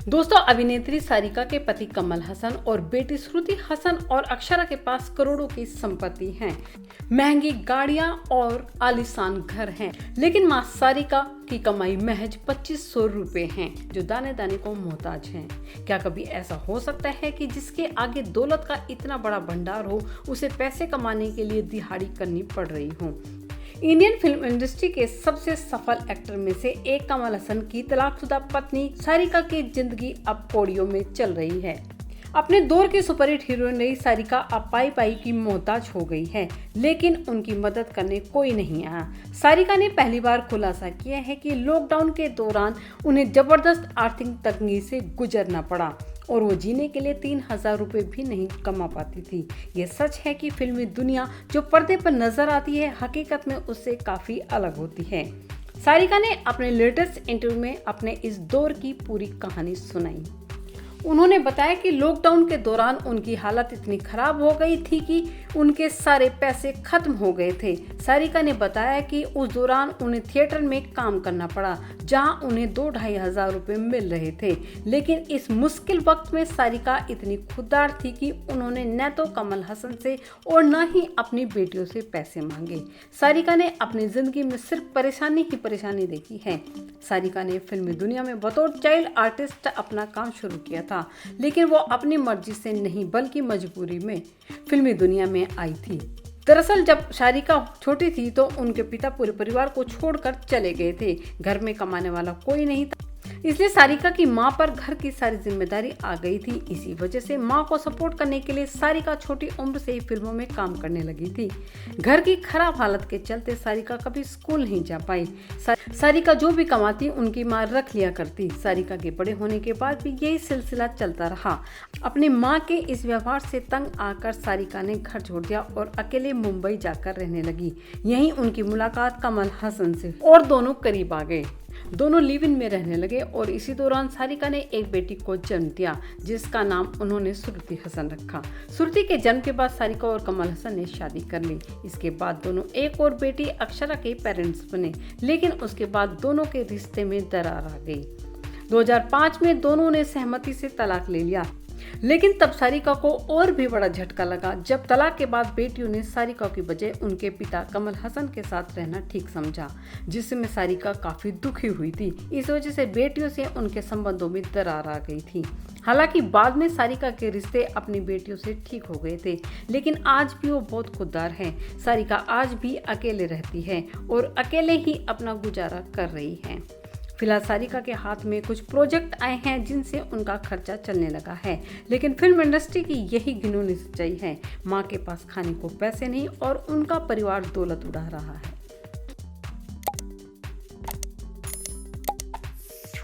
दोस्तों, अभिनेत्री सारिका के पति कमल हसन और बेटी श्रुति हसन और अक्षरा के पास करोड़ों की संपत्ति है, महंगी गाड़ियां और आलीशान घर हैं। लेकिन मां सारिका की कमाई महज 2500 रुपए हैं, जो दाने दाने को मोहताज हैं। क्या कभी ऐसा हो सकता है कि जिसके आगे दौलत का इतना बड़ा भंडार हो, उसे पैसे कमाने के लिए दिहाड़ी करनी पड़ रही हो? इंडियन फिल्म इंडस्ट्री के सबसे सफल एक्टर में से एक कमल हसन की तलाकशुदा पत्नी सारिका की जिंदगी अब कौड़ियों में चल रही है। अपने दौर की सुपरहिट हीरोइन रही सारिका अब पाई पाई की मोहताज हो गई है, लेकिन उनकी मदद करने कोई नहीं आया। सारिका ने पहली बार खुलासा किया है कि लॉकडाउन के दौरान उन्हें जबरदस्त आर्थिक तंगी से गुजरना पड़ा और वो जीने के लिए 3000 रुपए भी नहीं कमा पाती थी। ये सच है कि फिल्मी दुनिया जो पर्दे पर नजर आती है, हकीकत में उससे काफी अलग होती है। सारिका ने अपने लेटेस्ट इंटरव्यू में अपने इस दौर की पूरी कहानी सुनाई। उन्होंने बताया कि लॉकडाउन के दौरान उनकी हालत इतनी खराब हो गई थी कि उनके सारे पैसे खत्म हो गए थे। सारिका ने बताया कि उस दौरान उन्हें थिएटर में काम करना पड़ा, जहां उन्हें 2-2.5 हजार रुपए मिल रहे थे। लेकिन इस मुश्किल वक्त में सारिका इतनी खुददार थी कि उन्होंने न तो कमल हसन से और न ही अपनी बेटियों से पैसे मांगे। सारिका ने अपनी जिंदगी में सिर्फ परेशानी ही परेशानी देखी है। सारिका ने फिल्मी दुनिया में बतौर चाइल्ड आर्टिस्ट अपना काम शुरू किया था, लेकिन वो अपनी मर्जी से नहीं बल्कि मजबूरी में फिल्मी दुनिया में आई थी। दरअसल जब सारिका छोटी थी तो उनके पिता पूरे परिवार को छोड़कर चले गए थे। घर में कमाने वाला कोई नहीं था, इसलिए सारिका की मां पर घर की सारी जिम्मेदारी आ गई थी। इसी वजह से मां को सपोर्ट करने के लिए सारिका छोटी उम्र से ही फिल्मों में काम करने लगी थी। घर की खराब हालत के चलते सारिका कभी स्कूल नहीं जा पाई। सारिका जो भी कमाती उनकी मां रख लिया करती। सारिका के बड़े होने के बाद भी यही सिलसिला चलता रहा। अपनी मां के इस व्यवहार से तंग आकर सारिका ने घर छोड़ दिया और अकेले मुंबई जाकर रहने लगी। यहीं उनकी मुलाकात कमल हसन से और दोनों करीब आ गए। दोनों लिव इन में रहने लगे और इसी दौरान सारिका ने एक बेटी को जन्म दिया, जिसका नाम उन्होंने श्रुति हसन रखा। श्रुति के जन्म के बाद सारिका और कमल हसन ने शादी कर ली। इसके बाद दोनों एक और बेटी अक्षरा के पेरेंट्स बने, लेकिन उसके बाद दोनों के रिश्ते में दरार आ गई। 2005 में दोनों ने सहमति से तलाक ले लिया, लेकिन तब सारिका को और भी बड़ा झटका लगा जब तलाक के बाद बेटियों ने सारिका की बजाय उनके पिता कमल हसन के साथ रहना ठीक समझा, जिसमें सारिका काफी दुखी हुई थी। इस वजह से बेटियों से उनके संबंधों में दरार आ गई थी। हालांकि बाद में सारिका के रिश्ते अपनी बेटियों से ठीक हो गए थे, लेकिन आज भी वो बहुत खुददार है। सारिका आज भी अकेले रहती है और अकेले ही अपना गुजारा कर रही है। फिलहाल सारिका के हाथ में कुछ प्रोजेक्ट आए हैं जिनसे उनका खर्चा चलने लगा है, लेकिन फिल्म इंडस्ट्री की यही घिनौनी सच्चाई है। मां के पास खाने को पैसे नहीं और उनका परिवार दौलत उड़ा रहा है।